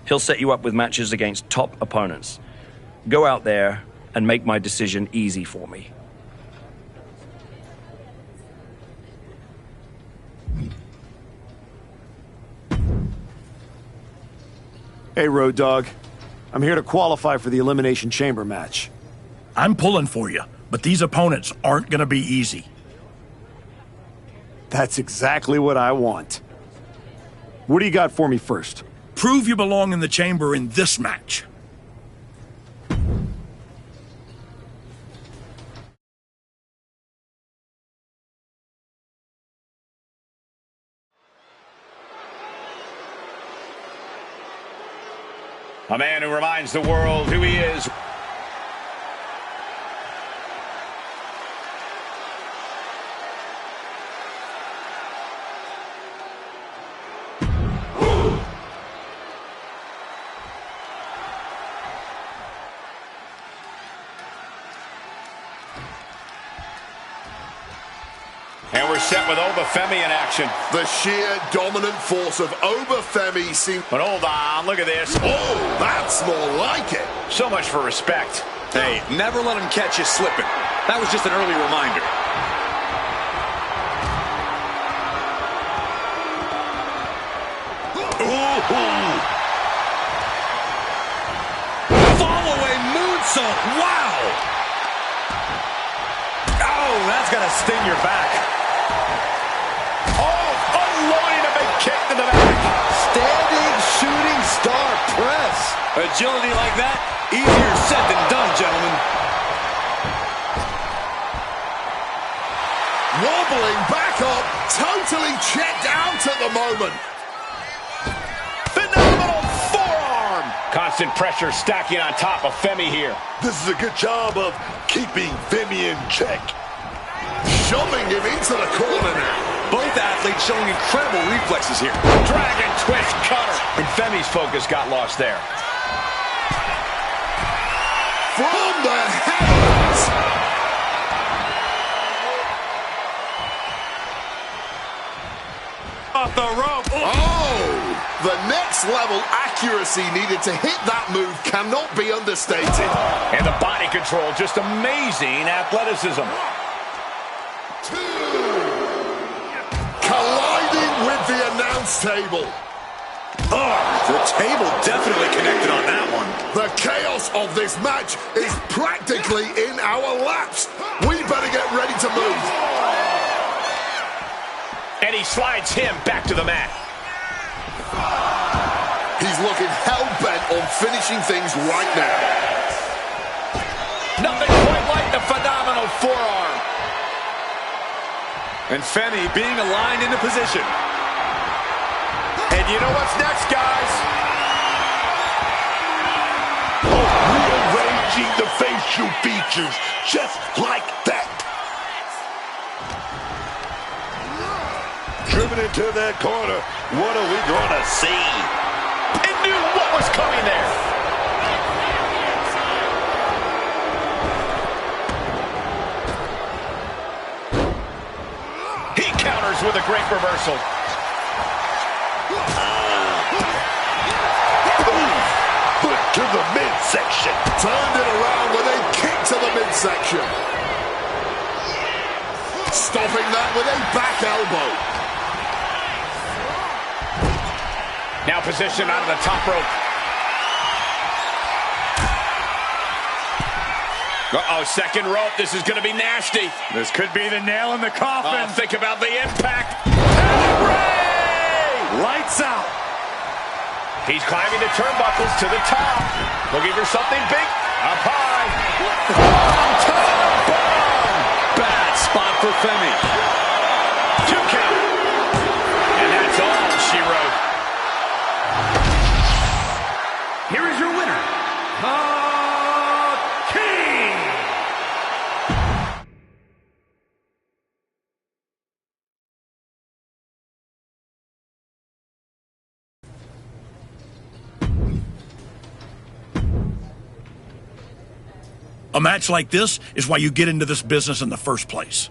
He'll set you up with matches against top opponents. Go out there and make my decision easy for me. Hey, Road Dogg. I'm here to qualify for the Elimination Chamber match. I'm pulling for you, but these opponents aren't going to be easy. That's exactly what I want. What do you got for me first? Prove you belong in the chamber in this match. A man who reminds the world who he is. And we're set with Obafemi in action. The sheer dominant force of Obafemi seems... But hold on, look at this. Oh, that's more like it. So much for respect. Hey, never let him catch you slipping. That was just an early reminder. Follow-away moonsault. Wow. Oh, that's going to sting your back. Oh, unloading a big kick to the back. Standing shooting star press. Agility like that, easier said than done, gentlemen. Wobbling back up, totally checked out at the moment. Phenomenal forearm. Constant pressure stacking on top of Femi here. This is a good job of keeping Femi in check. Shoving him into the corner now. Both athletes showing incredible reflexes here. Dragon twist cutter. And Femi's focus got lost there. From the heavens. Off the rope. Oh, the next level accuracy needed to hit that move cannot be understated. And the body control, just amazing athleticism. Colliding with the announce table. Oh, the table definitely connected on that one. The chaos of this match is practically in our laps. We better get ready to move. And he slides him back to the mat. finishing things right now. Nothing quite like the phenomenal forearm. And Femi being aligned into position. And you know what's next, guys? Rearranging the facial features just like that. Driven into that corner. What are we going to see? He knew what was coming there. He counters with a great reversal. Foot to the midsection. Turned it around with a kick to the midsection. Stopping that with a back elbow. Now positioned out of the top rope. Uh-oh, second rope. This is going to be nasty. This could be the nail in the coffin. Oh, think about the impact. Lights out. He's climbing the turnbuckles to the top. Looking for something big. Up high. Bad spot for Femi. 2 count. And that's all she wrote. Here is your winner, the King. A match like this is why you get into this business in the first place.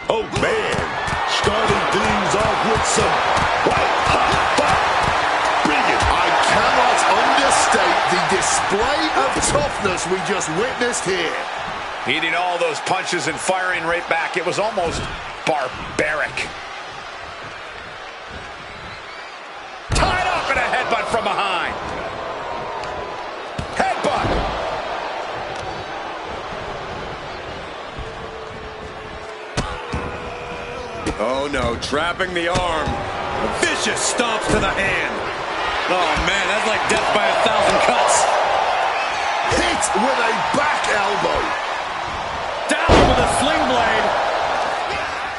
Oh, man. Starting things off with some white hot fire. Brilliant. I cannot understate the display of toughness we just witnessed here. Eating all those punches and firing right back. It was almost barbaric. Tied up in a headbutt from behind. Headbutt. Oh no, trapping the arm. Vicious stomps to the hand. Oh man, that's like death by 1,000 cuts. Hit with a back elbow. Down with a sling blade.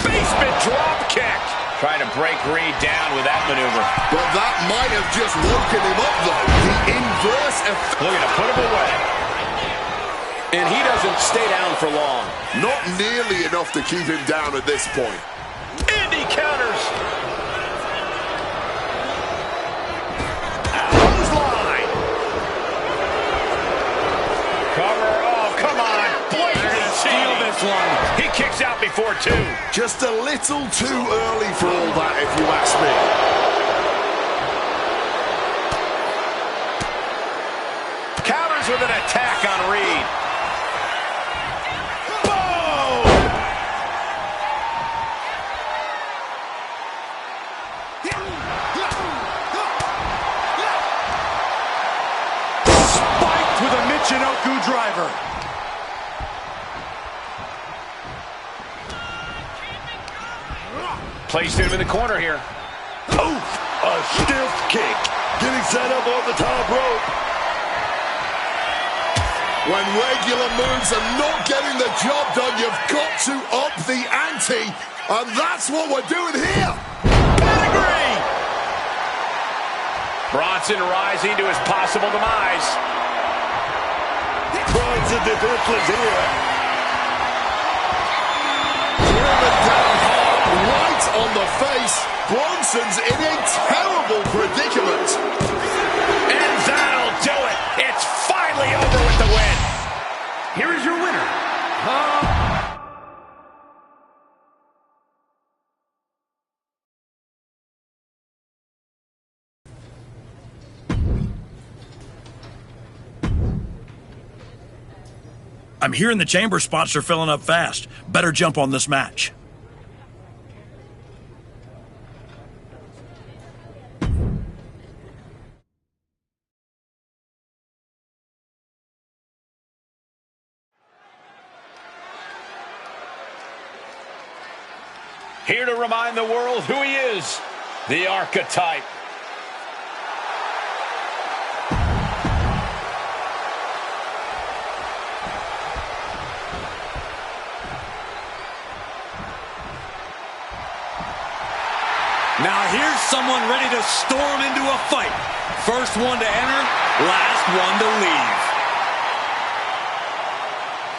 Basement drop kick. Trying to break Reed down with that maneuver. But that might have just woken him up though. The inverse effect. Looking to put him away. And he doesn't stay down for long. Not nearly enough to keep him down at this point. And he counters. Clothesline. Cover. Oh, come on. Blatantly steal this one. He kicks out before 2. Just a little too early for all that, if you ask me. Counters with an attack on Reed. Michinoku driver. Placed him in the corner here. Oof! A stiff kick. Getting set up on the top rope. When regular moves are not getting the job done, you've got to up the ante. And that's what we're doing here. Pedigree! Bronson rising to his possible demise. Bronson defenseless here. Driven down hard, right on the face. Bronson's in a terrible predicament. And that'll do it. It's finally over with the win. Here is your winner, I'm hearing the chamber spots are filling up fast. Better jump on this match. Here to remind the world who he is, the Archetype. Now here's someone ready to storm into a fight. First one to enter, last one to leave.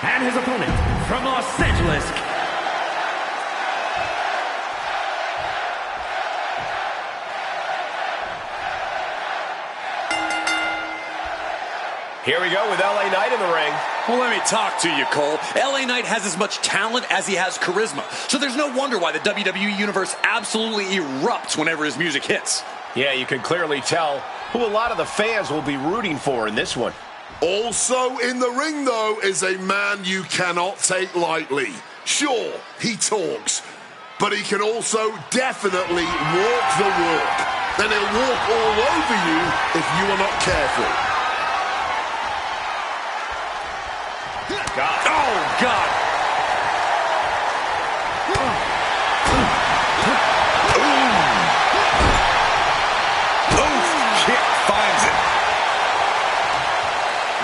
And his opponent from Los Angeles. Here we go with LA Knight in the ring. Well, let me talk to you, Cole. LA Knight has as much talent as he has charisma. So there's no wonder why the WWE Universe absolutely erupts whenever his music hits. Yeah, you can clearly tell who a lot of the fans will be rooting for in this one. Also in the ring, though, is a man you cannot take lightly. Sure, he talks, but he can also definitely walk the walk. Then he'll walk all over you if you are not careful. God. Oh, God. Oof, kick finds it.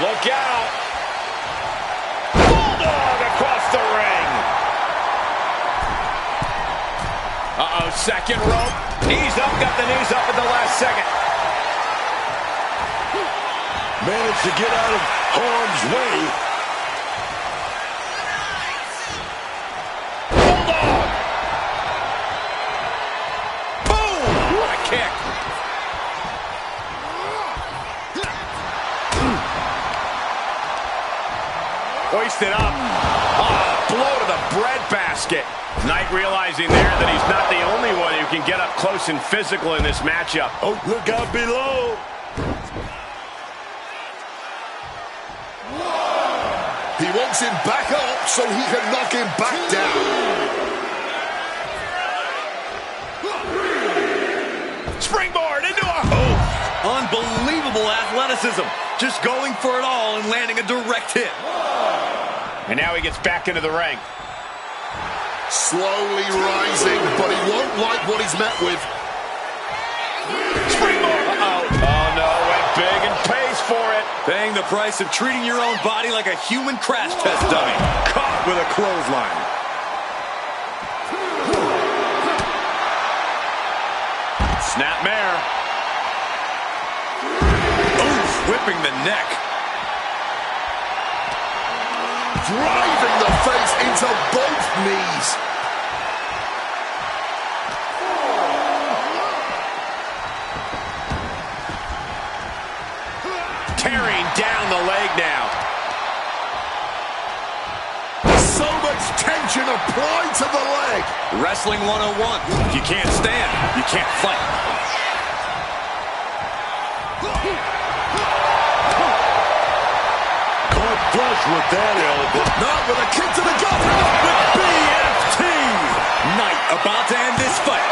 Look out. Bulldog across the ring. Uh-oh, second rope. Knees up, got the knees up at the last second. Managed to get out of harm's way. Kick. Hoisted up. Oh, blow to the breadbasket. Knight realizing there that he's not the only one who can get up close and physical in this matchup. Oh, look out below. He wants him back up so he can knock him back down. Springboard into a... Oh, unbelievable athleticism. Just going for it all and landing a direct hit. And now he gets back into the ring. Slowly rising, but he won't like what he's met with. Springboard. Uh-oh. Oh, no. Went big and pays for it. Paying the price of treating your own body like a human crash test dummy. Caught with a clothesline. Snapmare. Oof, whipping the neck. Driving the face into both knees. Tearing down the leg now. So much tension applied to the leg. Wrestling 101. If you can't stand, you can't fight. Caught flush with that elbow. Not with a kick to the gut. With BFT. Knight about to end this fight.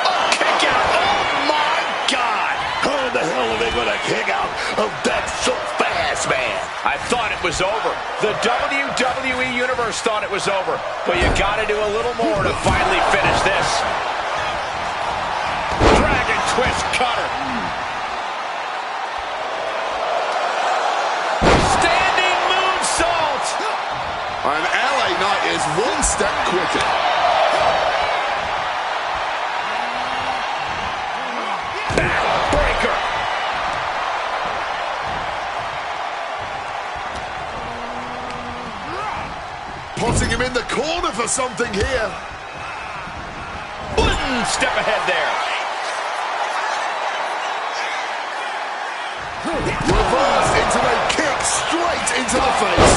Oh, kick out. Oh, my God. How the hell are they going to kick out of that so fast, man? I thought it was over. The WWE Universe thought it was over. But you got to do a little more to finally finish this. Dragon twist cutter. Standing moonsault. And LA Knight is one step quicker. Backbreaker. Putting him in the corner for something here. One step ahead there. Reversed into a kick straight into the face.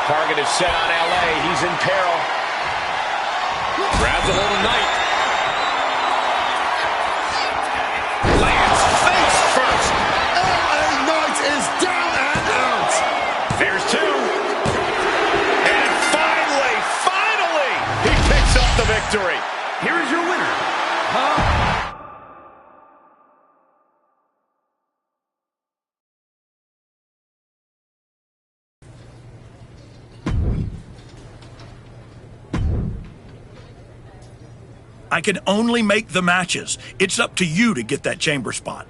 Target is set on LA. He's in peril. Grabs a hold of Knight. Lands face first. LA Knight is down and out. There's two. And finally, he picks up the victory. Here is your winner. I can only make the matches. It's up to you to get that chamber spot.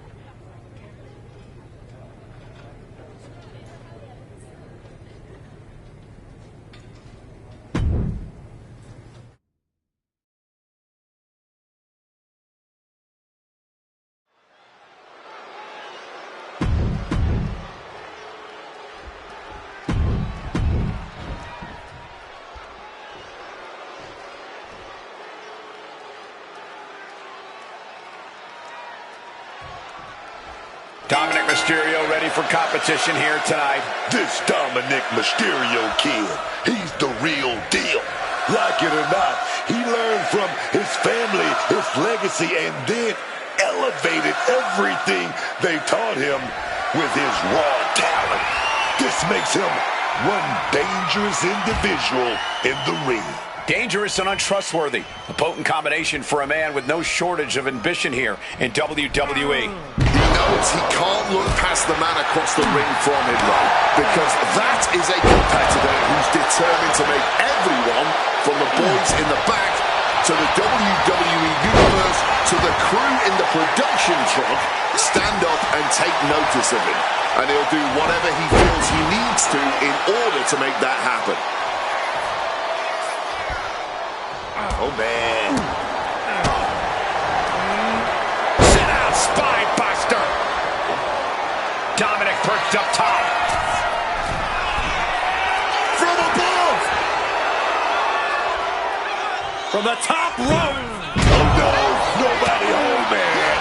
Dominic Mysterio ready for competition here tonight. This Dominic Mysterio kid, he's the real deal. Like it or not, he learned from his family, his legacy, and then elevated everything they taught him with his raw talent. This makes him one dangerous individual in the ring. Dangerous and untrustworthy. A potent combination for a man with no shortage of ambition here in WWE. He knows he can't look past the man across the ring from him, though, because that is a competitor who's determined to make everyone, from the boys in the back to the WWE Universe to the crew in the production truck, stand up and take notice of him. And he'll do whatever he feels he needs to in order to make that happen. Oh, man. Sit out, spine buster. Dominic perched up top. From above. From the top rope. Oh, no. Nobody home, man.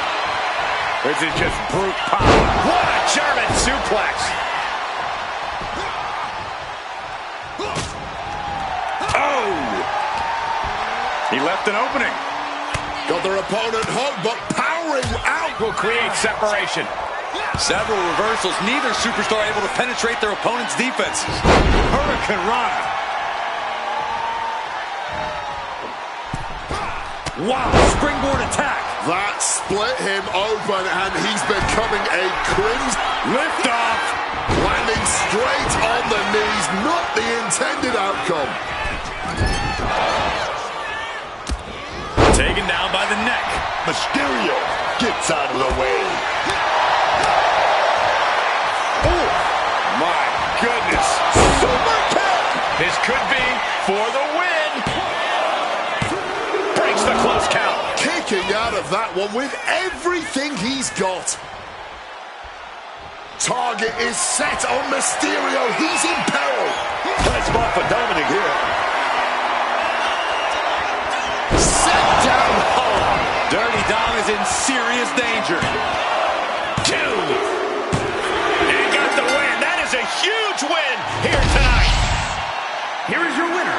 This is just brute power. What a German suplex. He left an opening. Got their opponent hugged, but powering out will create separation. Several reversals, neither superstar able to penetrate their opponent's defenses. Hurricane Rana. Wow, springboard attack. That split him open, and he's becoming a cringed lift-off. Landing straight on the knees, not the intended outcome. Taken down by the neck. Mysterio gets out of the way. Oh, my goodness. Super kick. This could be for the win. Breaks the close count. Kicking out of that one with everything he's got. Target is set on Mysterio. He's in peril. Nice spot for Dominic here. Down hard. Dirty Dom is in serious danger. 2. And got the win. That is a huge win here tonight. Here is your winner,